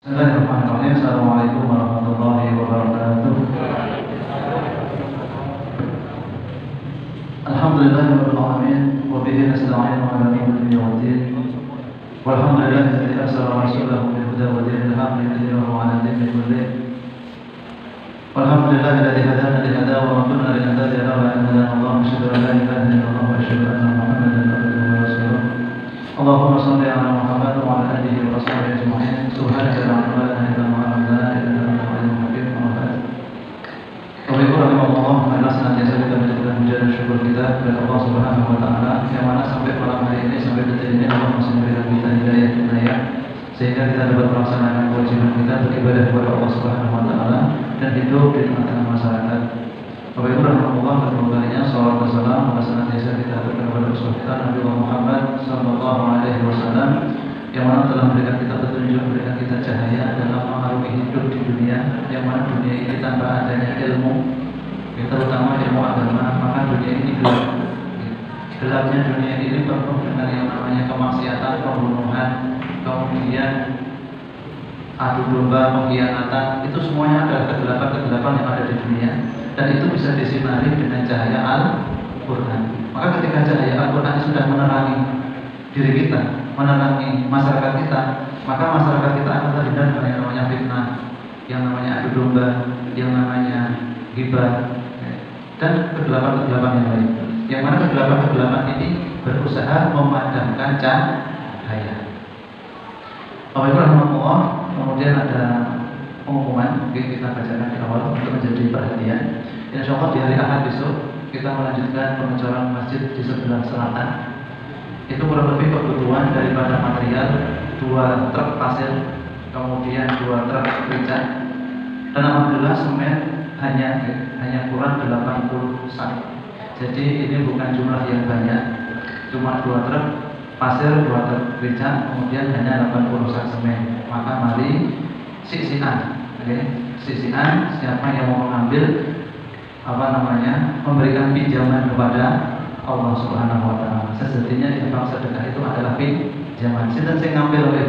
Bismillahirrahmanirrahim. Assalamualaikum warahmatullahi wabarakatuh. Alhamdulillahirabbil alamin wa bihi nasta'inu ala umuri din. Walhamdulillahilladzi arsala rasulahu bil huda wa dinil haqqi liyudhhirahu 'ala dini kullih. Walhamdulillahilladzi hadana li hadha wa ma kunna linahtadiya lawla an hadana Allah. Asyhadu an la ilaha illallah wa asyhadu anna Muhammadan abduhu wa rasuluh. Allahumma shalli ala Muhammad wa ala alihi wa sahbihi ajma'in. Subhanaka la ilma lana illa ma 'allamtana innaka antal alimul hakim. Marilah senantiasa kita menjadikan puja dan syukur kita kepada Allah Subhanahu wa taala yang mana sampai malam hari ini, sampai detik ini Allah masih memberikan kita hidayah sehingga kita dapat melaksanakan kewajiban kita beribadah kepada Allah Subhanahu wa taala dan hidup di tengah-tengah masyarakat. Bapak Ibu rahimahullah, kedua kalinya salawat dan salam senantiasa kita aturkan kepada Rasul kita Nabi Muhammad sallallahu alaihi wasallam yang mana telah memberikan kita petunjuk, memberikan kita cahaya dalam mengarungi hidup di dunia, yang mana dunia ini tanpa adanya ilmu, terutama ilmu agama, maka dunia ini gelap. Gelapnya dunia ini penuh dengan yang namanya kemaksiatan, pembunuhan, kemudian adu domba, pengkhianatan. Itu semuanya adalah kegelapan-kegelapan yang ada di dunia, dan itu bisa disinari dengan cahaya Al-Quran. Maka ketika cahaya Al-Quran sudah menerangi diri kita, menerangi masyarakat kita, maka masyarakat kita akan terhindar dari yang namanya fitnah, yang namanya adu domba, yang namanya ghibah, dan kegelapan-kegelapan yang lain. Yang mana kegelapan-kegelapan ini berusaha memadamkan cahaya. Bapak Ibu rahimahullah, kemudian ada pengumuman mungkin kita bacakan di awal untuk menjadi perhatian. Insya Allah di hari Ahad besok kita melanjutkan pengecoran masjid di sebelah selatan. Itu kurang lebih kebutuhan daripada material 2 truk pasir, kemudian 2 truk rica, dan alhamdulillah semen hanya kurang 80 sak. Jadi ini bukan jumlah yang banyak, cuma 2 truk pasir, 2 truk rica, kemudian hanya 80 sak semen. Maka mari sisian, sisian siapa yang mau mengambil memberikan pinjaman kepada Allah Subhanahu wa taala. Sesungguhnya infak sedekah itu adalah pinjaman. Sinten sing ngambil oleh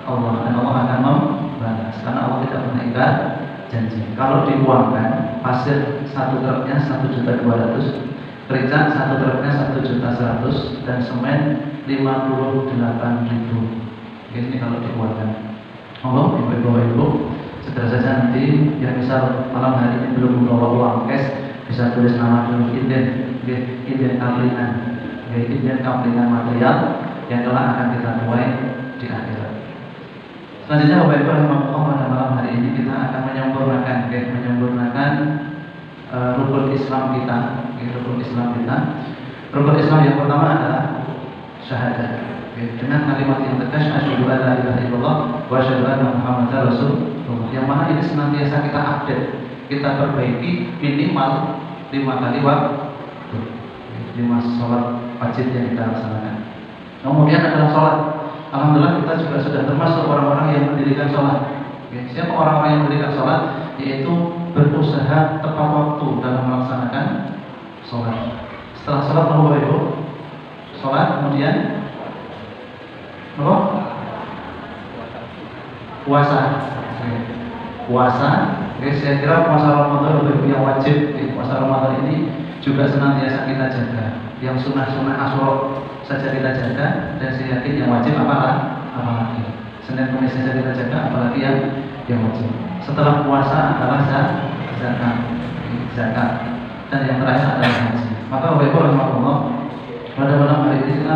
Allah, dan Allah akan membalas karena Allah tidak pernah ingkar janji. Kalau diuangkan, pasir 1 truknya 1.200.000, rica 1 truknya 1.100.000, dan semen 58.000. Ini kalau diuangkan. Allah, Ibu, segera saja nanti yang misal malam hari ini belum membawa uang cash, bisa tulis nama dulu, inden kaplingan material yang telah akan kita tuai di akhirat. Selanjutnya Bapak Ibu rahimahullah, pada malam hari ini kita akan menyempurnakan rukun Islam kita. Rukun Islam yang pertama adalah syahadat. Dengan kalimat yang tegas, asyhadu an la ilaha illallah wa asyhadu anna Muhammadar Rasulullah. Yang mana ini senantiasa kita update, kita perbaiki minimal 5 kali waktu, 5 sholat wajib yang kita laksanakan. Kemudian adalah sholat. Alhamdulillah kita juga sudah termasuk orang-orang yang mendirikan sholat. Siapa orang-orang yang mendirikan sholat? Yaitu berusaha tepat waktu dalam melaksanakan sholat. Setelah sholat Bapak Ibu, sholat, kemudian puasa. Saya kira puasa Ramadan lebih yang wajib. Puasa Ramadan ini juga senantiasa kita jaga. Yang sunnah-sunnah Asyura saja kita jaga, dan saya yakin yang wajib apalagi. Senin Kamis saja kita jaga, apalagi yang wajib. Setelah puasa adalah zakat, dan yang terakhir adalah haji. Maka Bapak Ibu rahimahullah, pada malam hari ini kita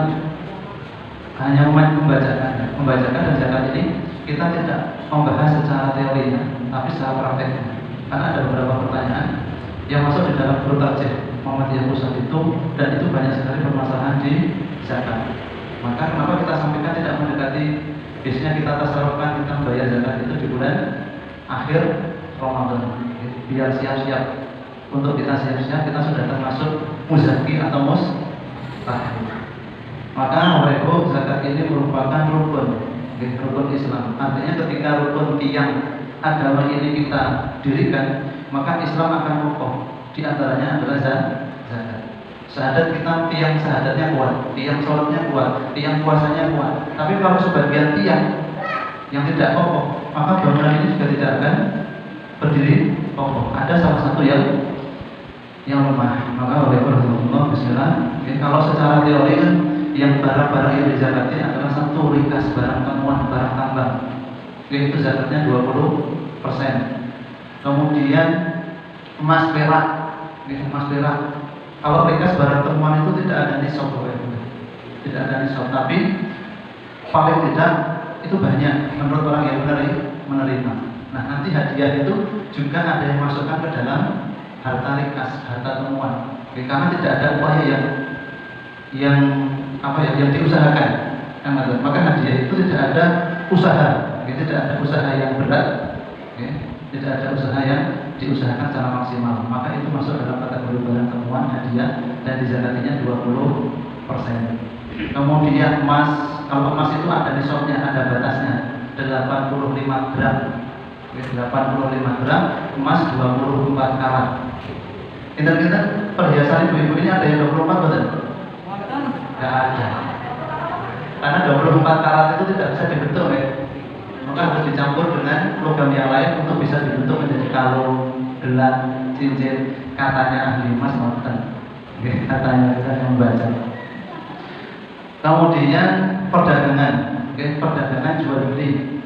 hanya membacakan, dan zakat ini kita tidak membahas secara teorinya, tapi secara prakteknya. Karena ada beberapa pertanyaan yang masuk di dalam grup tarjih Muhammadiyah Pusat itu, dan itu banyak sekali permasalahan di zakat. Maka kenapa kita sampaikan tidak mendekati, biasanya kita tasarrufkan, kita membayar zakat itu di bulan akhir Ramadan, biar siap-siap. Untuk kita siap-siap, kita sudah termasuk muzaki atau mustahil. Maka mereka zakat ini merupakan rukun Islam. Artinya ketika rukun tiang agama ini kita dirikan, maka Islam akan kokoh. Di antaranya adalah zakat. Syahadat kita, tiang syahadatnya kuat, tiang sholatnya kuat, tiang puasanya kuat. Tapi kalau sebagian tiang yang tidak kokoh, maka bangunan ini juga tidak akan berdiri kokoh. Ada salah satu yang lemah. Maka oleh Rasulullah Bismillah, kalau secara teori kan yang barang-barang yang dizakati adalah satu rikas barang temuan, barang tambang, itu zakatnya 20%. Kemudian emas perak, kalau rikas barang temuan itu tidak ada nisab, tidak ada nisab, tapi paling tidak itu banyak menurut orang yang menerima. Nah, nanti hadiah itu juga ada yang masukkan ke dalam harta rikas, harta temuan. Karena tidak ada upaya yang diusahakan. Maka hadiah itu tidak ada usaha, tidak ada usaha yang berat, tidak ada usaha yang diusahakan secara maksimal. Maka itu masuk dalam kategori barang temuan hadiah dan dizakatinya 20%. Kemudian emas, kalau emas itu ada nisabnya, ada batasnya 85 gram. 85 gram emas 24 karat. Kita perhiasan ibu-ibu ini ada yang 24 betul? Tidak ada. Karena 24 karat itu tidak bisa dibentuk, maka harus dicampur dengan logam yang lain untuk bisa dibentuk menjadi kalung, gelang, cincin. Katanya ahli emas nonton, katanya kita yang membaca. Kemudian perdagangan, perdagangan jual beli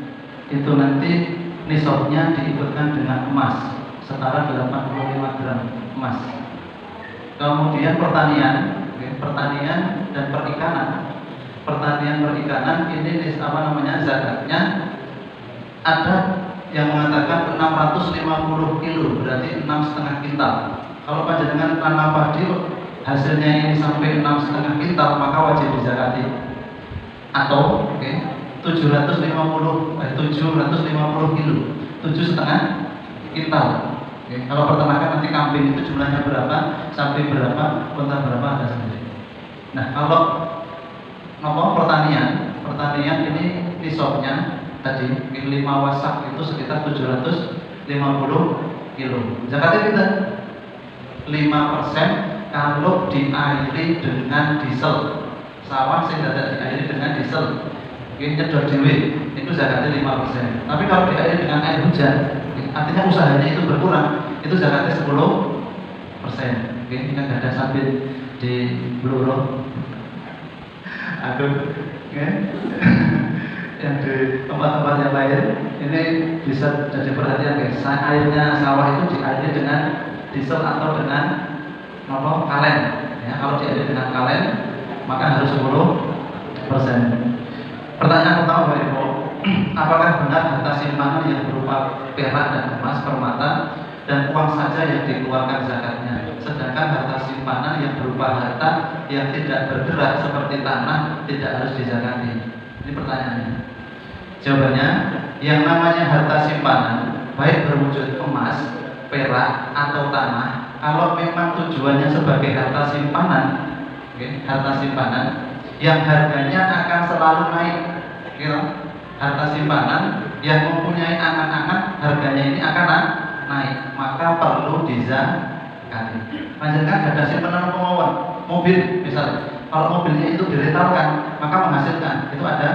itu nanti nisabnya diikutkan dengan emas setara 85 gram emas. Kemudian pertanian dan perikanan. Pertanian perikanan ini zakatnya ada yang mengatakan 650 kilo, berarti 6,5 kintal. Kalau panjenengan tanam padi hasilnya ini sampai 6,5 kintal, maka wajib dizakati. Atau 750 kilo, 7,5 kintal. Kalau peternakan nanti kambing itu jumlahnya berapa, sampai berapa, kontak berapa ada sendiri. Nah, kalau pertanian ini nisabnya tadi 5 wasak itu sekitar 750 kilo. Zakatnya kita 5% kalau diairi dengan diesel. Sawah sing dadak diairi dengan diesel, nyedot dhewe, itu zakatnya 5%. Tapi kalau diairi dengan air hujan, artinya usahanya itu berkurang, itu zakatnya 10%. Ini kan ada sabit di Bluro. Aduh, yang di tempat-tempat yang lain ini bisa jadi perhatian guys. Airnya sawah itu diairi dengan diesel atau dengan kalen. Kalau diairi dengan kalen maka harus 10%. Pertanyaan pertama Bapak Ibu, apakah benar harta simpanan yang berupa perak dan emas, permata dan uang saja yang dikeluarkan zakatnya, sedangkan harta simpanan yang berupa harta yang tidak bergerak seperti tanah tidak harus dizakati? Ini pertanyaannya. Jawabannya, yang namanya harta simpanan baik berwujud emas, perak atau tanah, kalau memang tujuannya sebagai harta simpanan, harta simpanan yang harganya akan selalu naik, harta simpanan yang mempunyai angan-angan harganya ini akan naik, maka perlu dizakati. Panjenengan ada simpanan pemawon mobil misalnya, kalau mobilnya itu direntalkan maka menghasilkan, itu ada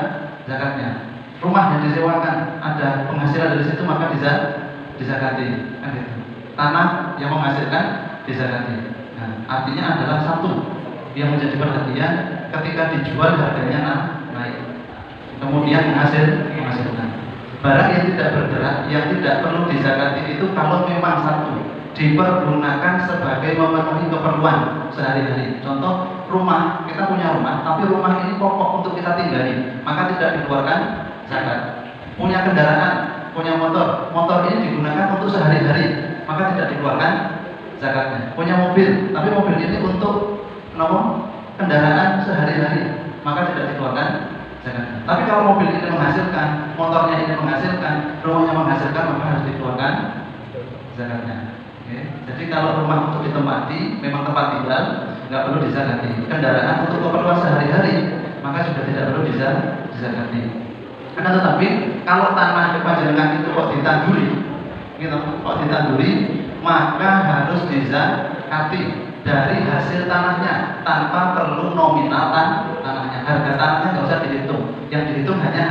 zakatnya. Rumah yang disewakan ada penghasilan dari situ maka dizakati, kan gitu. Tanah yang menghasilkan dizakati. Nah, artinya adalah satu yang menjadi perhatian ketika dijual harganya naik, kemudian menghasilkan. Barang yang tidak bergerak, yang tidak perlu dizakati itu kalau memang satu dipergunakan sebagai memenuhi keperluan sehari-hari. Contoh rumah, kita punya rumah, tapi rumah ini pokok untuk kita tinggali, maka tidak dikeluarkan zakat. Punya kendaraan, punya motor ini digunakan untuk sehari-hari, maka tidak dikeluarkan zakatnya. Punya mobil, tapi mobil ini untuk kendaraan sehari-hari, maka tidak dikeluarkan zakatnya. Tapi kalau mobil ini menghasilkan, motornya ini menghasilkan, rumahnya menghasilkan, maka harus dikeluarkan zakatnya. Jadi kalau rumah untuk ditempati, memang tempat tinggal, nggak perlu dizakati. Kendaraan untuk keperluan sehari-hari, maka sudah tidak perlu dizakati. Karena tetapi kalau tanah panjenengan itu kok ditanduri, maka harus dizakati dari hasil tanahnya tanpa perlu nominal tanahnya. Harga tanahnya nggak usah dihitung, yang dihitung hanya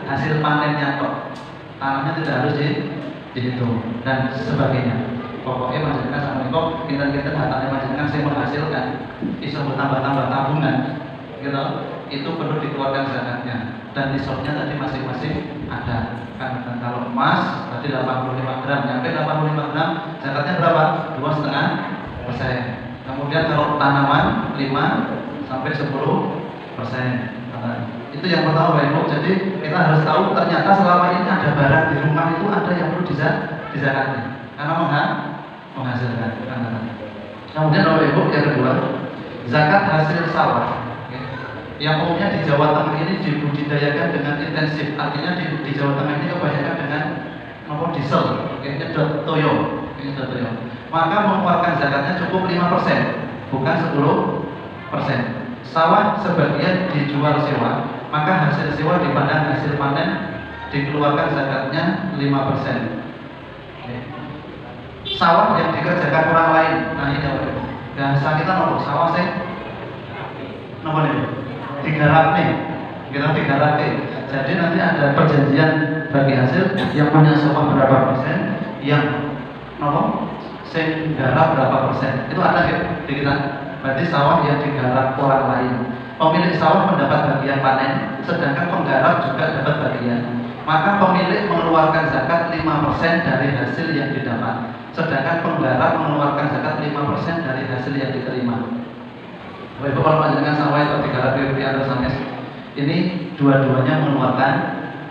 hasil panennya kok, tanahnya tidak harus dihitung dan sebagainya. Pokoknya panjenengan sama kok kita hatane panjenengan sing menghasilkan iso bertambah-tambah tabungan gitu, itu perlu dikeluarkan zakatnya. Dan nisabnya tadi masing-masing ada. Kan kalau emas tadi 85 gram, nyampe 85 gram zakatnya berapa? 2,5%. Kemudian kalau tanaman 5 sampai 10%. Itu yang pertama Bapak Ibu. Jadi kita harus tahu ternyata selama ini ada barang di rumah itu ada yang perlu dizakati karena menghasilkan. Kemudian Bapak Ibu yang kedua, zakat hasil sawah. Yang umumnya di Jawa Tengah ini dibudidayakan dengan intensif. Artinya di Jawa Tengah ini kebanyakan dengan diesel, nyedot toyo. Maka mengeluarkan zakatnya cukup 5%, bukan 10%. Sawah sebagian dijual sewa, maka hasil sewa dipandang hasil panen, dikeluarkan zakatnya 5%. Sawah yang dikerjakan orang lain, nah ini apa? Bahasa kita nopo sawah sih, nopo nih? Digarap nih, kita digarap nih. Jadi nanti ada perjanjian bagi hasil yang punya sawah berapa persen, yang nopo sing garap berapa persen. Itu ada ya di kita. Berarti sawah yang digarap orang lain. Pemilik sawah mendapat bagian panen, sedangkan penggarap juga dapat bagian. Maka pemilik mengeluarkan zakat 5% dari hasil yang didapat, sedangkan penggarap mengeluarkan zakat 5% dari hasil yang diterima. Bapak kalau panjenengan sawah atau digarap di atau sanes, ini dua-duanya mengeluarkan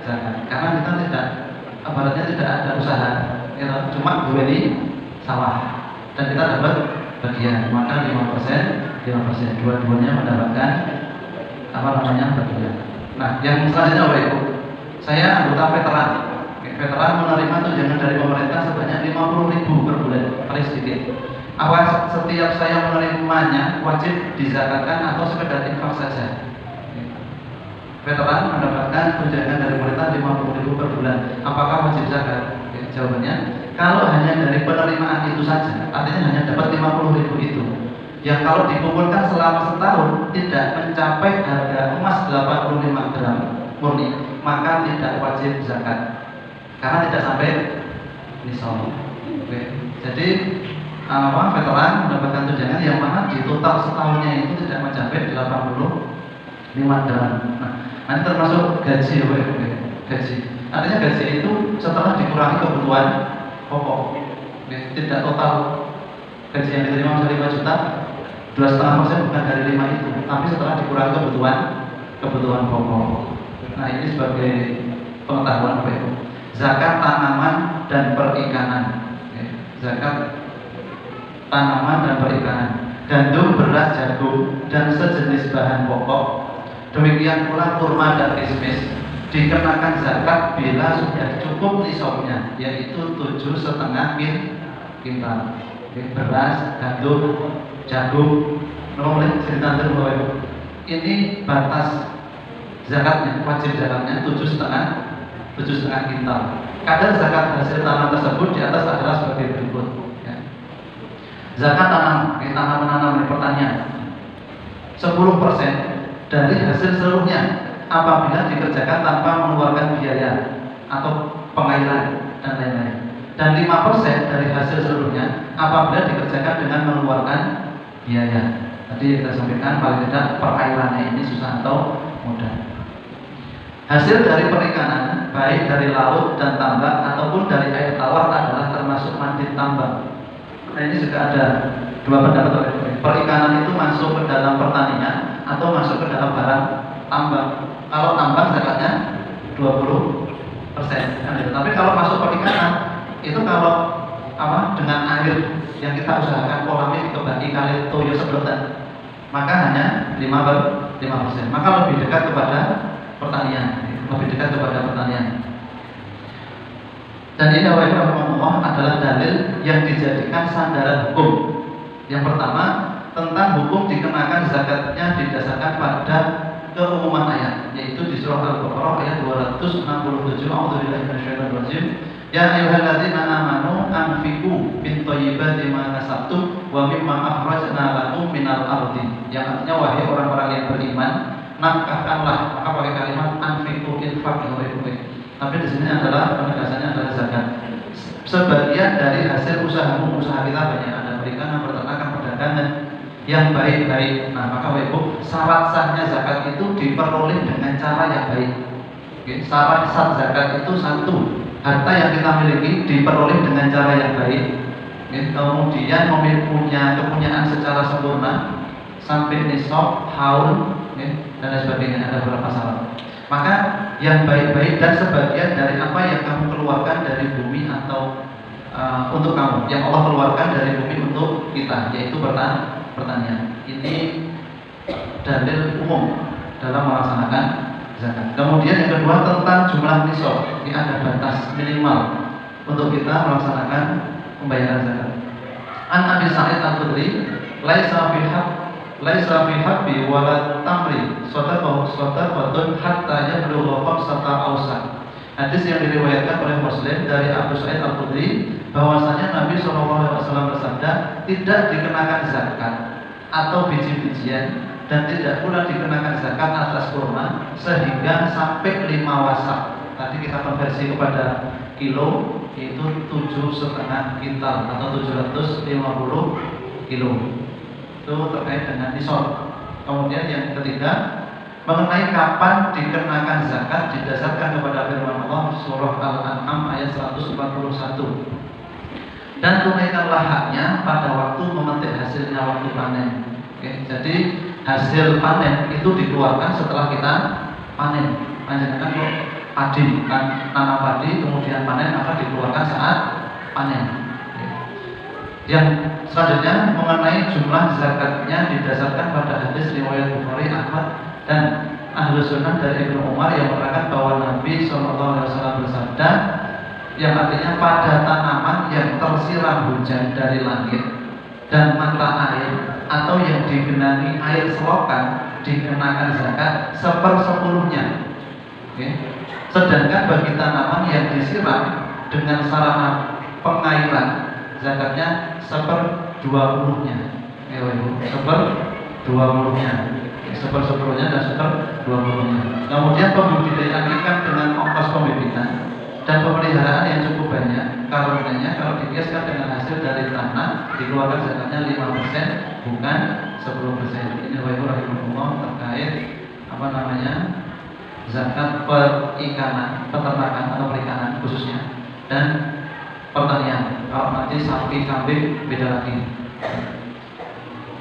zakat. Karena kita tidak, ibaratnya tidak ada usaha, kita cuma dua ini sawah dan kita dapat bagian, maka 5%, dua-duanya mendapatkan bagian. Nah, yang selanjutnya Bapak Ibu, saya anggota veteran. Veteran menerima tunjangan dari pemerintah sebanyak 50.000 per bulan, paling sedikit. Apa setiap saya menerimanya wajib dizakatkan atau sekedar infak saja? Veteran mendapatkan tunjangan dari pemerintah 50.000 per bulan. Apakah wajib zakat? Jawabannya, kalau hanya dari penerimaan itu saja, artinya hanya dapat 50.000 itu, yang kalau dikumpulkan selama setahun tidak mencapai harga emas 85 gram murni, maka tidak wajib zakat karena tidak sampai nisab. Jadi veteran mendapatkan tunjangan yang mana di total setahunnya itu tidak mencapai 85 gram. Nah, nanti termasuk gaji, gaji. Artinya gaji itu setelah dikurangi kebutuhan pokok, tidak total gaji yang diterima misalnya 5 juta, 2,5% bukan dari 5 itu, tapi setelah dikurangi kebutuhan pokok. Nah, ini sebagai pengetahuan Bapak Ibu. Zakat tanaman dan perikanan. Zakat tanaman dan perikanan, gandum, beras, jagung, dan sejenis bahan pokok. Demikian pula kurma dan kismis dikenakan zakat bila sudah cukup nisabnya, yaitu 7,5 kintal. Beras, gandum, jagung, boleh cerita dulu. Ini batas zakatnya, wajib zakatnya 7,5 kintal. Kadar zakat hasil tanam tersebut di atas adalah sebagai berikut. Zakat tanam, tanam pertanian 10% dari hasil seluruhnya apabila dikerjakan tanpa mengeluarkan biaya atau pengairan dan lain-lain, dan 5% dari hasil seluruhnya apabila dikerjakan dengan mengeluarkan biaya. Tadi kita sampaikan paling tidak perairannya ini susah atau mudah. Hasil dari perikanan baik dari laut dan tambak ataupun dari air tawar adalah termasuk mandit tambang. Nah, ini juga ada dua pendapat. Perikanan itu masuk ke dalam pertanian atau masuk ke dalam barang tambang. Kalau tambang zakatnya 20%. Tapi kalau masuk perikanan itu kalau dengan air yang kita usahakan kolamnya dikebaki kali toyo sedotan, maka hanya 5%. Maka lebih dekat kepada pertanian, Dan ini Allah adalah dalil yang dijadikan sandaran hukum. Yang pertama, tentang hukum dikenakan zakatnya didasarkan pada keumuman ayat, yaitu di surah Al-Baqarah ayat 267. A'udzubillahi minasyaitonir rajim. Ya ayyuhalladzina amanu anfiqu min thayyibati ma kasabtum wa mimma akhrajna lakum minal ardi. Yang artinya, wahai orang-orang yang beriman, nafkahkanlah, maka pakai kalimat anfiqu infaq. Tapi di sini adalah penegasannya adalah zakat. Sebagian dari hasil usahamu, usaha kita banyak, ada perikanan, peternakan, perdagangan yang baik-baik. Nah, maka Ibu, syarat sahnya zakat itu diperoleh dengan cara yang baik. Oke, syarat sah zakat itu satu, harta yang kita miliki diperoleh dengan cara yang baik. Oke, kemudian punya kepunyaan secara sempurna sampai nisab, haul, dan lain sebagainya, ada beberapa syarat. Maka yang baik-baik dan sebagian dari apa yang kamu keluarkan dari bumi atau untuk kamu, yang Allah keluarkan dari bumi untuk kita, yaitu pertanian. Ini dalil umum dalam melaksanakan zakat. Kemudian yang kedua tentang jumlah nisab, ini ada batas minimal untuk kita melaksanakan pembayaran zakat. An Abi Sa'id Al-Khudri, laisa fi habbi wala tamri sadaqatun hatta yablugha khamsata awsaq. Hadis yang diriwayatkan oleh Muslim dari Abu Sa'id Al-Khudri bahwasanya Nabi SAW bersabda, tidak dikenakan zakat atau biji-bijian dan tidak pula dikenakan zakat atas kurma sehingga sampai 5 wasak. Tadi kita konversi kepada kilo, itu 7,5 kintal atau 750 kilo. Itu terkait dengan nisab. Kemudian yang ketiga, mengenai kapan dikenakan zakat didasarkan kepada firman Allah surah Al-An'am ayat 141. Dan tunaikanlah haknya pada waktu memetik hasilnya waktu panen. Oke, jadi hasil panen itu dikeluarkan setelah kita panen. Panjenengan kok padi, kan tanam padi kemudian panen, maka dikeluarkan saat panen. Yang selanjutnya mengenai jumlah zakatnya didasarkan pada hadis riwayat Bukhari, Ahmad dan Ahlus Sunnah dari Ibnu Umar yang menerangkan bahwa Nabi SAW bersabda, yang artinya pada tanaman yang tersiram hujan dari langit dan mata air atau yang digenangi air selokan dikenakan zakat 1/10-nya. Oke. Sedangkan bagi tanaman yang disiram dengan sarana pengairan, zakatnya 1/20-nya. 1/20-nya. 1/10-nya dan 1/20-nya. Kemudian pembudidayaan ikan dengan ongkos pembibitan dan pemeliharaan yang cukup banyak, karenanya kalau dikiaskan dengan hasil dari tanah dikeluarkan zakatnya 5%, bukan 10%. Ini rahimahullah terkait zakat perikanan, peternakan atau perikanan khususnya, dan pertanian. Kalau nanti sapi, kambing beda lagi.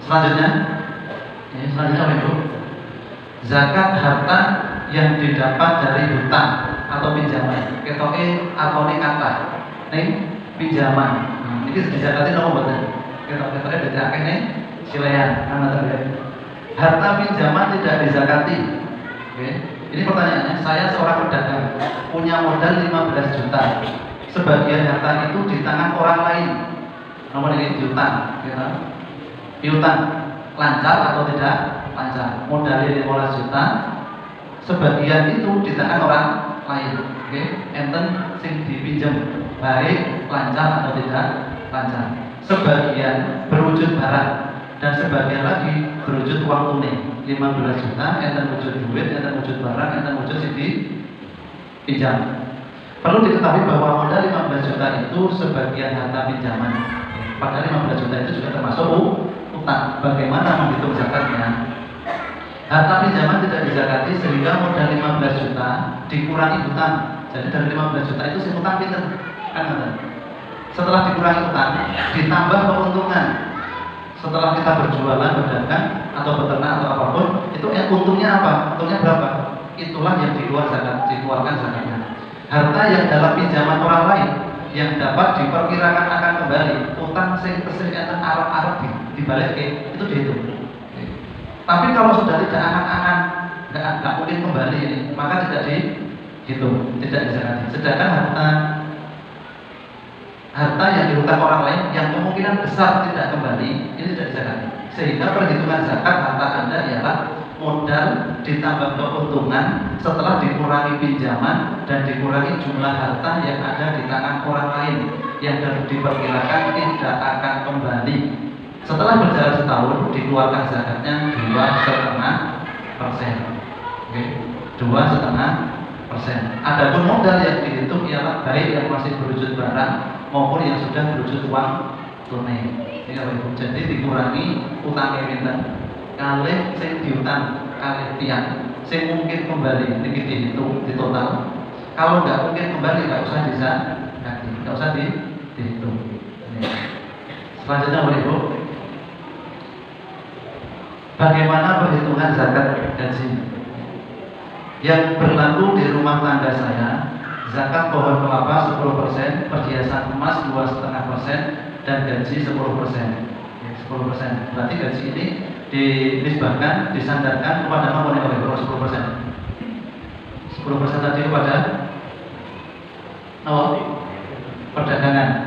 Selanjutnya apa itu? Zakat harta yang didapat dari hutang atau pinjaman. Ketoke atau kata ning pinjaman. Ini dizakati nomor mboten? Ketoke beda akeh silean ana terkait. Harta pinjaman tidak dizakati. Oke. Ini pertanyaannya, saya seorang pedagang punya modal 15 juta. Sebagian harta itu di tangan orang lain. Nomor ini piutang, piutang lancar atau tidak lancar. Modalnya 15 juta, sebagian itu di tangan orang lain. Oke, enten sing dipinjam baik lancar atau tidak lancar. Sebagian berwujud barang dan sebagian lagi berwujud uang tunai. 15 juta, enten wujud duit, enten wujud barang, enten wujud sing dipinjam. Perlu diketahui bahwa modal 15 juta itu sebagian harta pinjaman. Padahal 15 juta itu juga termasuk utang. Bagaimana menghitung zakatnya? Harta pinjaman tidak dizakati sehingga modal 15 juta dikurangi utang. Jadi dari 15 juta itu si utang pinter. Kan? Setelah dikurangi utang, ditambah keuntungan. Setelah kita berjualan, berdagang atau beternak atau apapun, itu untungnya apa? Untungnya berapa? Itulah yang dikeluarkan zakatnya. Harta yang dalam pinjaman orang lain yang dapat diperkirakan akan kembali, utang sing keseriatan arab dibalik itu dihitung. Tapi kalau sudah tidak akan nggak mungkin kembali ini, maka tidak dihitung, tidak dizakati. Sedangkan harta yang dihutang orang lain yang kemungkinan besar tidak kembali, ini tidak dizakati. Sehingga perhitungan zakat harta Anda ialah modal ditambah keuntungan setelah dikurangi pinjaman dan dikurangi jumlah harta yang ada di tangan orang lain yang diperkirakan tidak akan kembali. Setelah berjalan setahun dikeluarkan zakatnya 2,5%. 2,5%. Adapun modal yang dihitung ialah baik yang masih berwujud barang maupun yang sudah berwujud uang tunai. Jadi dikurangi utangnya minta kali sing diutang kali tiang sing mungkin kembali niki dihitung di total. Kalau nggak mungkin kembali nggak usah nggak usah dihitung. Selanjutnya Ibu, bagaimana perhitungan zakat gaji? Yang berlaku di rumah tangga saya, zakat pohon kelapa 10%, perhiasan emas 2,5%, dan gaji 10%. 10%. Berarti gaji ini dinisbahkan, disandarkan kepada apa nih Ibu? 10%. 10% tadi kepada perdagangan,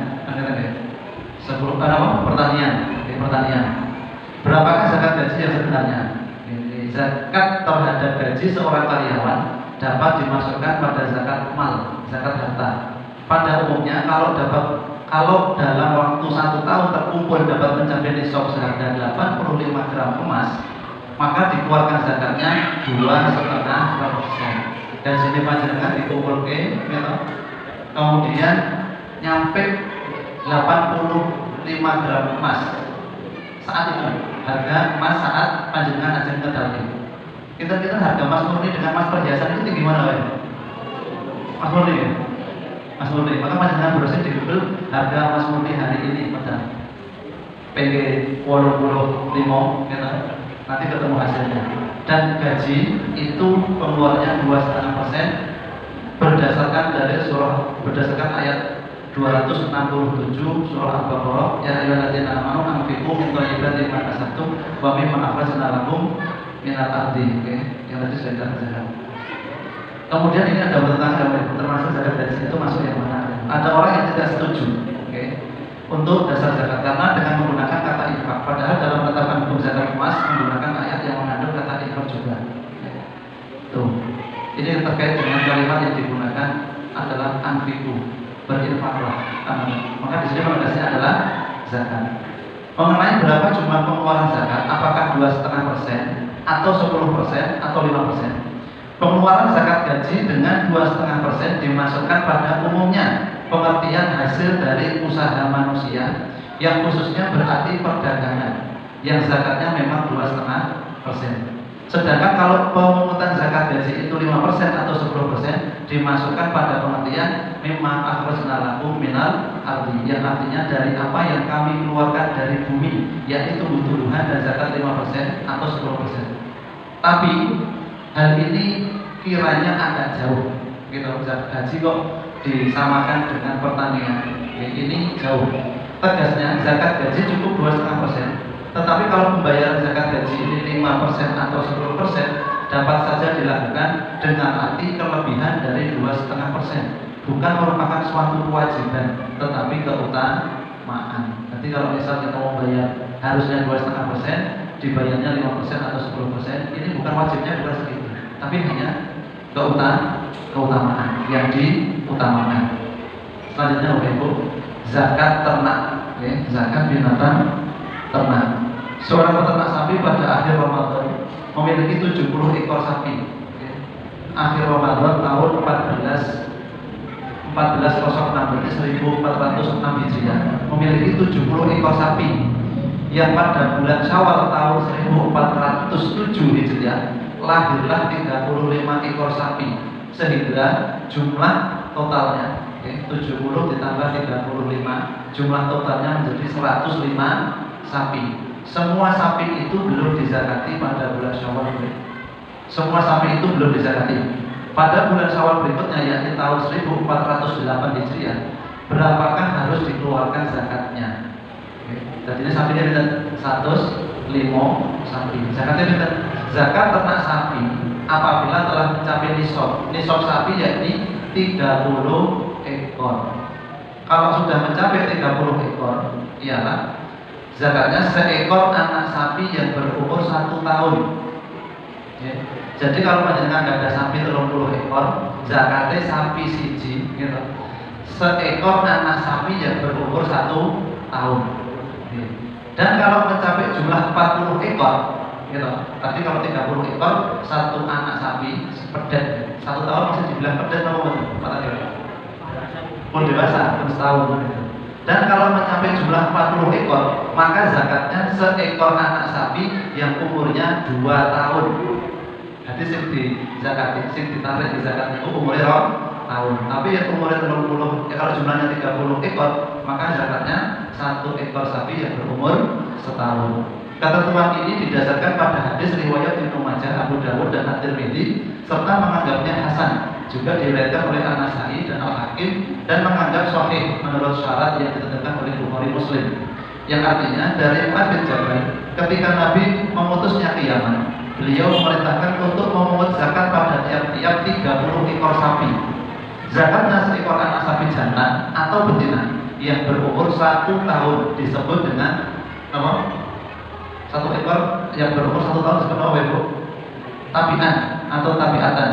pertanian. Berapakah zakat gaji yang sebenarnya? Zakat terhadap gaji seorang karyawan dapat dimasukkan pada zakat mal, zakat harta. Pada umumnya kalau dalam waktu 1 tahun terkumpul dapat mencapai nisab seharga 85 gram emas, maka dikeluarkan zakatnya 2,5%. Dan sini panjenengan dikumpul kemudian nyampe 85 gram emas. Saat itu harga emas saat panjenengan ajeng ngedalke. Kita harga emas murni dengan emas perhiasan itu tinggi mana wae? Emas murni ya? Emas murni. Maka panjenengan berusaha di Google harga emas murni hari ini pada PG 85 gitu. Nanti ketemu hasilnya. Dan gaji itu pengeluarannya 2,5% berdasarkan ayat 267 surah Al-Baqarah, ya ayyuhalladzina amanu anfiqu min thayyibati ma kasabtum wa mimma akhrajna lakum minal ardi. Yang tadi saya jelaskan. Kemudian ini ada bertentangan, termasuk zakat gaji itu masuk yang mana? Ada orang yang tidak setuju, untuk dasar zakat karena dengan menggunakan kata infak. Padahal dalam penetapan hukum zakat emas menggunakan ayat yang mengandung kata infak juga. Tuh, ini terkait dengan kalimat yang digunakan adalah anfiqu, berinfaklah. Maka di sini penegasinya adalah zakat. Mengenai berapa jumlah pengeluaran zakat, apakah 2,5% atau 10% atau 5%? Pengeluaran zakat gaji dengan 2,5% dimasukkan pada umumnya pengertian hasil dari usaha manusia yang khususnya berarti perdagangan, yang zakatnya memang 2,5%. Sedangkan kalau pemungutan zakat gaji itu 5% atau 10% dimasukkan pada pengertian mimma akhrajna lakum minal ardi, yang artinya dari apa yang kami keluarkan dari bumi, yaitu tumbuhan dan zakat 5% atau 10%. Tapi hal ini kiranya agak jauh, gaji kok disamakan dengan pertanian, ini jauh. Tegasnya zakat gaji cukup 2,5%. Tetapi kalau pembayaran zakat gaji ini 5% atau 10% dapat saja dilakukan dengan arti kelebihan dari 2,5%, bukan merupakan suatu kewajiban, tetapi keutamaan. Nanti kalau misalnya kita mau bayar harusnya 2,5%, dibayarnya 5% atau 10%, ini bukan wajibnya, bukan segitu, tapi hanya keutamaan yang diutamakan. Selanjutnya Ibu, zakat ternak, zakat binatang ternak. Seorang peternak sapi pada akhir Ramadan memiliki 70 ekor sapi. Akhir Ramadan tahun 1406 berarti 1406 Hijriah, memiliki 70 ekor sapi yang pada bulan Syawal tahun 1407 Hijriah lahirlah 35 ekor sapi, sehingga jumlah totalnya 70 ditambah 35, jumlah totalnya menjadi 105 sapi. Semua sapi itu belum dizakati pada bulan Syawal berikutnya. Semua sapi itu belum dizakati. Pada bulan Syawal berikutnya, yakni tahun 1408 Hijriah, berapakah harus dikeluarkan zakatnya? Tadinya sapinya bisa 105 sapi. Zakatnya bisa zakat ternak sapi apabila telah mencapai nisab. Nisab sapi yakni 30 ekor. Kalau sudah mencapai 30 ekor, ialah zakatnya seekor anak sapi yang berumur 1 tahun. Jadi kalau panjenengan nggak ada sapi 30 ekor, zakatnya sapi siji, gitu. Seekor anak sapi yang berumur 1 tahun. Dan kalau mencapai jumlah 40 ekor, gitu. Tadi kalau 30 ekor satu anak sapi pedet 1 tahun masih dibilang pedet apa tadi? Pun dewasa, pun setahun. Dan kalau mencapai jumlah 40 ekor, maka zakatnya seekor anak sapi yang umurnya 2 tahun. Jadi sing di zakati, sing ditarik di zakat itu umurnya 2 tahun. Tapi yang umurnya 30, kalau jumlahnya 30 ekor, maka zakatnya 1 ekor sapi yang berumur setahun. Ketentuan ini didasarkan pada hadis riwayat Ibnu Majah, Abu Dawud dan At-Tirmidzi serta menganggapnya hasan, juga diriwayatkan oleh An-Nasa'i dan Al-Hakim dan menganggap sahih menurut syarat yang ditentukan oleh Bukhari Muslim. Yang artinya dari Mu'adz bin Jabal ketika Nabi memutusnya ke Yaman, beliau memerintahkan untuk memungut zakat pada tiap-tiap 30 ekor sapi. Zakatnya seekor anak sapi jantan atau betina yang berumur 1 tahun disebut dengan apa? 1 ekor yang berumur 1 tahun disebut apa, Ibu? Tabi'an atau tabi'atan.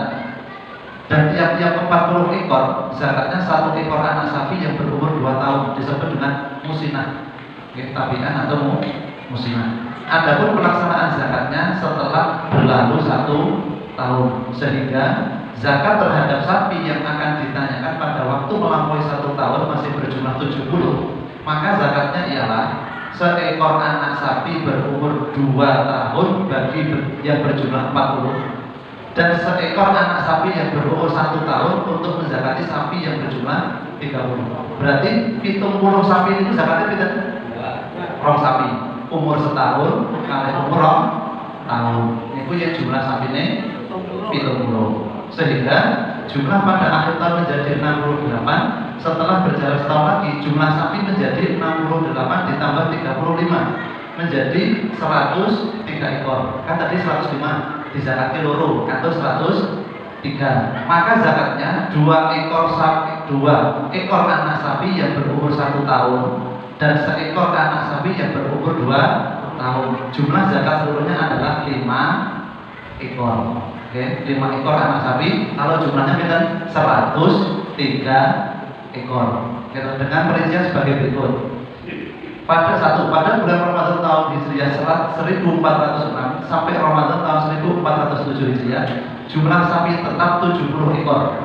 Dan tiap-tiap 40 ekor zakatnya 1 ekor anak sapi yang berumur 2 tahun disebut dengan musinah. Tabi'an atau musinah. Adapun pelaksanaan zakatnya setelah berlalu 1 tahun, sehingga zakat terhadap sapi yang akan ditanyakan pada waktu melampaui 1 tahun masih berjumlah 70, maka zakatnya ialah seekor anak sapi berumur 2 tahun bagi yang berjumlah 40, dan seekor anak sapi yang berumur 1 tahun untuk menzakati sapi yang berjumlah 30. Berarti 70 sapi itu zakatnya beda. Rong sapi umur setahun kali umur 2 tahun. Itu yang jumlah sapinya 70. Sehingga jumlah pada akhir tahun menjadi 68. Setelah berjalan setahun lagi jumlah sapi menjadi 68 ditambah 35 menjadi 103 ekor. Kan tadi 105 dizakati loro atau 103. Maka zakatnya 2 ekor sapi, 2 ekor anak sapi yang berumur 1 tahun dan seekor anak sapi yang berumur 2 tahun. Jumlah zakat seluruhnya adalah 5 ekor. Oke, 5 ekor anak sapi. Kalau jumlahnya kita 103 ekor. Kita dengan perincian sebagai berikut. Pada bulan Ramadan tahun Hijriah 1406 sampai Ramadan tahun 1407 Hijriah, jumlah sapi tetap 70 ekor.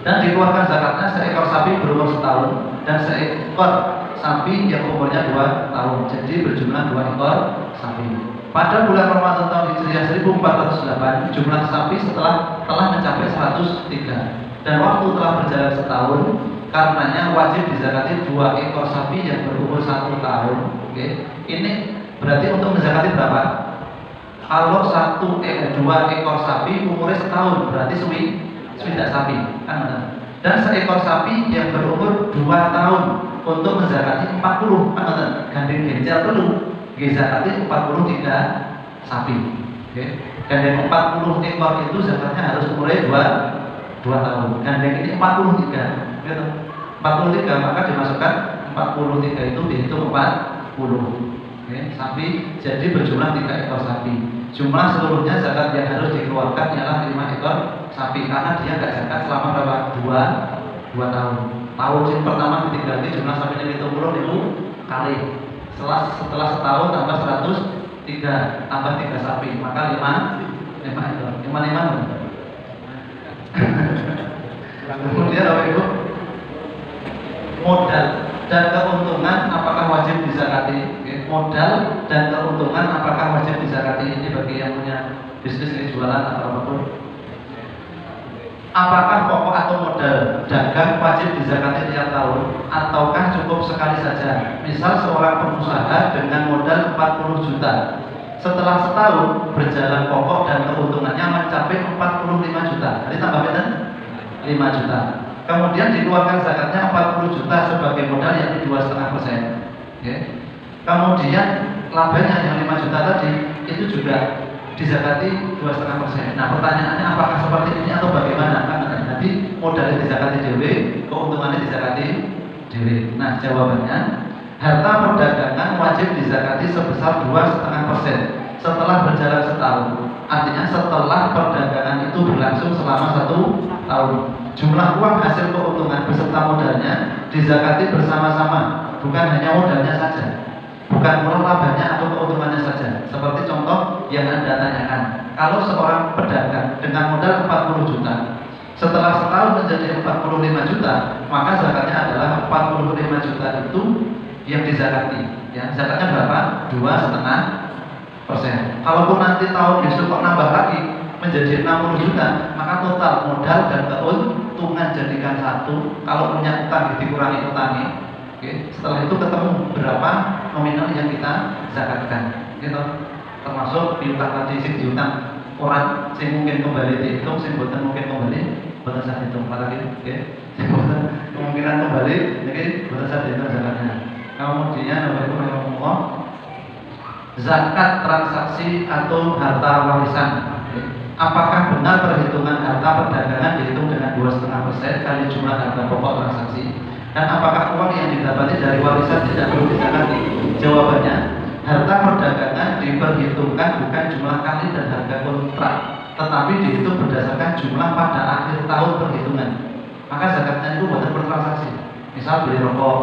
Dan dikeluarkan zakatnya seekor sapi berumur setahun dan seekor sapi yang umurnya 2 tahun. Jadi berjumlah 2 ekor sapi. Pada bulan Ramadan tahun Hijriah 1408, jumlah sapi telah mencapai 103. Dan waktu telah berjalan setahun, karenanya wajib dizakati 2 ekor sapi yang berumur 1 tahun. Oke. Ini berarti untuk menzakati berapa? Kalau 2 ekor sapi umurnya setahun, berarti swidak sapi, kan benar. Dan seekor sapi yang berumur 2 tahun untuk menzakati 40, kan benar. Gandeng genjal dulu, zakati 43 sapi. Oke. Gandeng 40 ekor itu zakatnya harus umurnya 2 tahun. Gandeng ini 43. Gitu. 43 maka dimasukkan 43 itu dihitung 40. Oke, sapi jadi berjumlah 3 ekor sapi. Jumlah seluruhnya zakat yang harus dikeluarkan ialah 5 ekor sapi karena dia nggak zakat selama berapa? 2 tahun. Tahun yang pertama ketika jumlah sapinya 70 itu kali. Setelah setahun tambah 103 tambah 3 sapi maka 5 ekor. 5. Kemudian apa itu? Modal dan keuntungan apakah wajib dizakati? Modal dan keuntungan apakah wajib dizakati? Ini bagi yang punya bisnis ini jualan atau apapun. Apakah pokok atau modal dagang wajib dizakati tiap tahun ataukah cukup sekali saja? Misal seorang pengusaha dengan modal 40 juta. Setelah setahun berjalan pokok dan keuntungannya mencapai 45 juta. Jadi tambah beda 5 juta. Kemudian dikeluarkan zakatnya 40 juta sebagai modal yakni 2,5%. Okay. Kemudian labanya yang 5 juta tadi itu juga dizakati 2,5%. Nah pertanyaannya apakah seperti ini atau bagaimana? Kan tadi modalnya dizakati dewe, keuntungannya dizakati dewe. Nah jawabannya harta perdagangan wajib dizakati sebesar 2,5% setelah berjalan setahun. Artinya setelah perdagangan itu berlangsung selama 1 tahun. Jumlah uang hasil keuntungan beserta modalnya dizakati bersama-sama, bukan hanya modalnya saja, bukan pula labanya atau keuntungannya saja. Seperti contoh yang Anda tanyakan. Kalau seorang pedagang dengan modal 40 juta, setelah setahun menjadi 45 juta, maka zakatnya adalah 45 juta itu yang dizakati. Ya, zakatnya berapa? 2,5%. Kalaupun nanti tahun besok kok nambah lagi menjadi 60 juta, maka total modal dan keuntungan jadikan satu. Kalau punya utang dikurangi utangnya, oke. Setelah itu ketemu berapa nominal yang kita zakatkan, gitu. Termasuk piutang tadi, sing diutang orang, sing mungkin kembali dihitung, sing boten mungkin kembali, boten saya hitung lagi, oke. Sing boten kemungkinan kembali, jadi boten saya hitung zakatnya. Kemudian Allah, zakat transaksi atau harta warisan. Apakah benar perhitungan harta perdagangan dihitung dengan 2,5% kali jumlah harta pokok transaksi? Dan apakah uang yang didapati dari warisan tidak perlu dizakati? Jawabannya, harta perdagangan diperhitungkan bukan jumlah kali dan harga kontrak, tetapi dihitung berdasarkan jumlah pada akhir tahun perhitungan. Maka zakatnya itu bukan per transaksi. Misal beli rokok,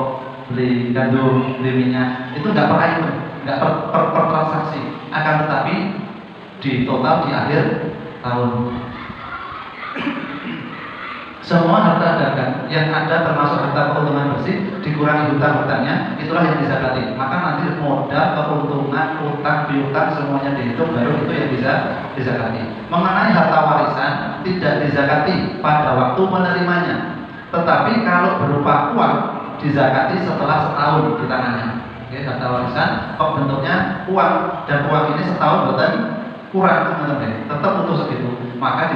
beli gandum, beli minyak, itu nggak per item, nggak per transaksi. Akan tetapi di total di akhir tahun. Semua harta dagang yang ada termasuk harta keuntungan bersih dikurangi hutang-hutangnya, itulah yang dizakati. Maka nanti modal, keuntungan, utang, piutang semuanya dihitung, baru itu yang bisa dizakati. Mengenai harta warisan tidak dizakati pada waktu menerimanya, tetapi kalau berupa uang dizakati setelah setahun di tangannya. Oke, harta warisan kok bentuknya uang, dan uang ini setahun buatan kurang, teman-teman, tetap utuh segitu, maka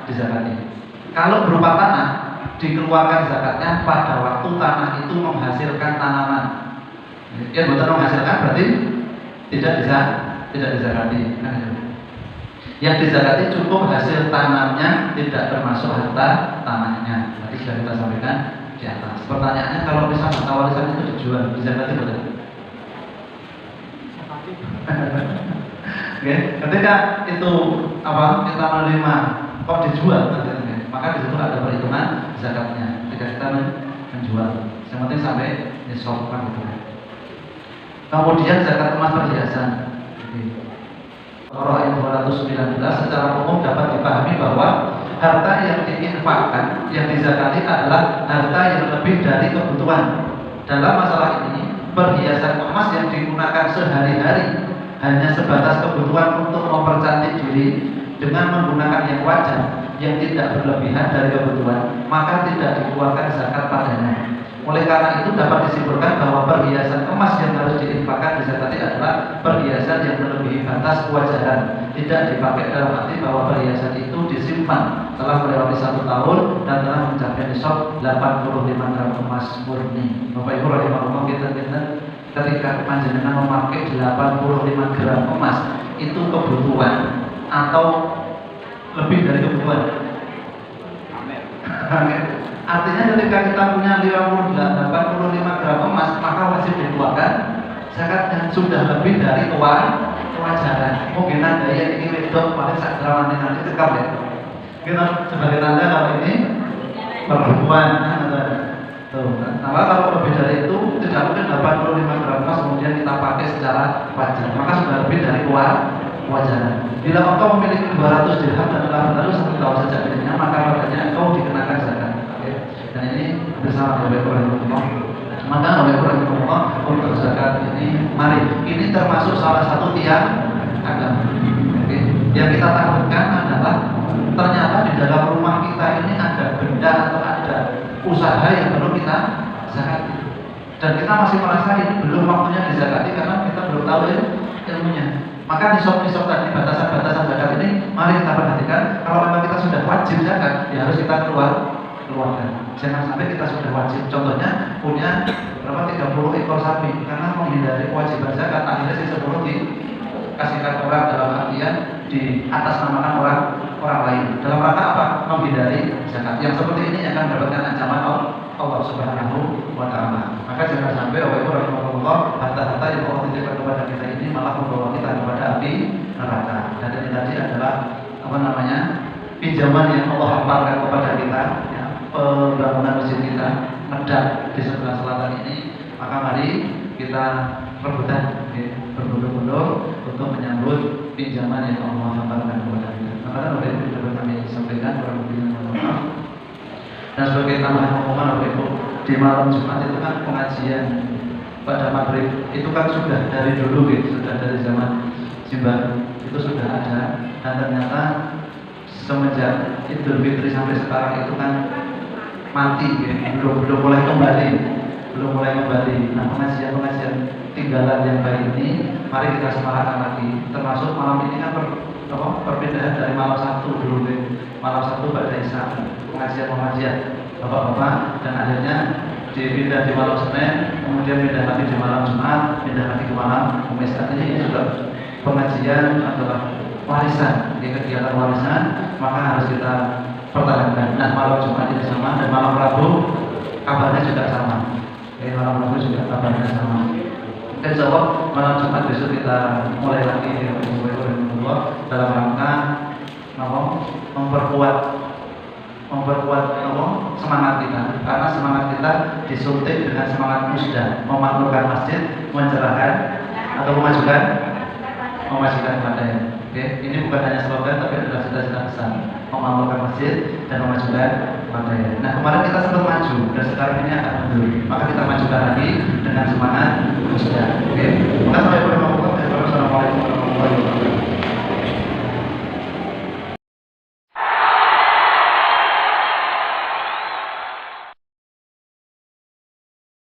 dizakati. Kalau berupa tanah, dikeluarkan zakatnya pada waktu tanah itu menghasilkan tanaman. Ya, bukan menghasilkan berarti tidak dizakati. Yang dizakati cukup hasil tanamnya, tidak termasuk harta tanahnya. Tadi sudah kita sampaikan di atas. Pertanyaannya, kalau misalnya harta warisan itu dijual, dizakati betul? Oke, ketika itu kita menerima kok dijual, maka di situ ada perhitungan zakatnya. Ketika kita menjual, yang penting sampai nisabkan gitu. Kemudian zakat emas perhiasan. Surah ayat 219 secara umum dapat dipahami bahwa harta yang diinfakkan, yang dizakati adalah harta yang lebih dari kebutuhan. Dalam masalah ini, perhiasan emas yang digunakan sehari-hari hanya sebatas kebutuhan untuk mempercantik diri dengan menggunakan yang wajar, yang tidak berlebihan dari kebutuhan, maka tidak dikeluarkan zakat padanya. Oleh karena itu dapat disimpulkan bahwa perhiasan emas yang harus diinfakkan dizakati adalah perhiasan yang melebihi batas kewajaran, tidak dipakai dalam arti bahwa perhiasan itu disimpan telah melewati 1 tahun dan telah mencapai nisab 85 gram emas murni. Bapak Ibu rahimahullah, kita ketika panjenengan memakai 85 gram emas itu kebutuhan atau lebih dari kebutuhan? Artinya ketika kita punya 85 gram emas, maka wajib dikeluarkan zakat yang sudah lebih dari kewajaran. Mungkin Anda yang ini wedok paling sak gram nanti tekap ya. Kita sebagai tanda kalau ini perempuan. Nah, kalau lebih dari itu tidak mungkin 85 gram emas kemudian kita pakai secara wajar, maka sudah lebih dari kewajaran. Bila engkau memiliki 200 dirham dan telah berlalu 1 tahun sejak dirinya, maka padanya engkau dikenakan zakat. Dan ini bersama Bapak Rahimahullah. Maka Bapak Rahimahullah, untuk zakat ini, mari, ini termasuk salah satu tiang agama. Yang kita takutkan adalah ternyata di dalam rumah kita ini ada benda atau ada usaha yang perlu kita zakati, dan kita masih merasa ini belum waktunya dizakati karena kita belum tahu ilmunya. Maka nisab-nisab tadi, batasan-batasan zakat ini mari kita perhatikan. Kalau memang kita sudah wajib zakat, ya harus kita keluarkan. Jangan sampai kita sudah wajib, contohnya punya berapa 30 ekor sapi, karena menghindari kewajiban zakat akhirnya si 10 dikasihkan orang, dalam artian di atas namakan orang lain. Dalam rangka apa? Menghindari zakat. Yang seperti ini akan mendapatkan ancaman Allah Subhanahu wa Ta'ala. Maka jangan sampai Allah, harta-harta yang Allah titipkan kepada kita ini malah membawa kita kepada api neraka. Dan ini tadi adalah pinjaman yang Allah hamparkan kepada kita, ya, pembangunan masjid kita Medak di sebelah selatan ini. Maka mari kita rebutan, berbondong-bondong untuk menyambut pinjaman yang Allah hamparkan kepada kita. Maka oleh itu dapat kami sampaikan kurang lebihnya mohon maaf. Dan sebagai tambahan pengumuman Bapak Ibu, di malam Jumat itu kan pengajian pada maghrib itu kan sudah dari dulu gitu, sudah dari zaman Jimbar itu sudah ada, dan ternyata semenjak Idul Fitri sampai sekarang itu kan mati gitu, belum mulai kembali. Nah, pengajian tinggalan yang baik ini mari kita semangatkan lagi, termasuk malam ini kan perpindahan dari malam Sabtu dulu gitu. Malam Sabtu pada Isya pengajian Bapak-bapak, dan akhirnya dipindah di malam Senin, kemudian pindah lagi di malam Jumat, pindah lagi ke malam Kamis. Artinya ini juga pengajian adalah warisan, kegiatan warisan, maka harus kita pertahankan. Nah, malam Jumat itu sama, dan malam Rabu kabarnya juga sama. Malam Rabu juga kabarnya sama. Insya Allah malam Jumat besok kita mulai lagi dalam rangka memperkuat semangat kita, karena semangat kita disuntik dengan semangat musda, memakmurkan masjid, mencerahkan atau memajukan Madaya. Oke, ini bukan hanya slogan tapi adalah cita-cita besar, memakmurkan masjid dan memajukan Madaya. Nah, kemarin kita sempat maju dan sekarang ini akan mundur, maka kita majukan lagi dengan semangat musda. Oke.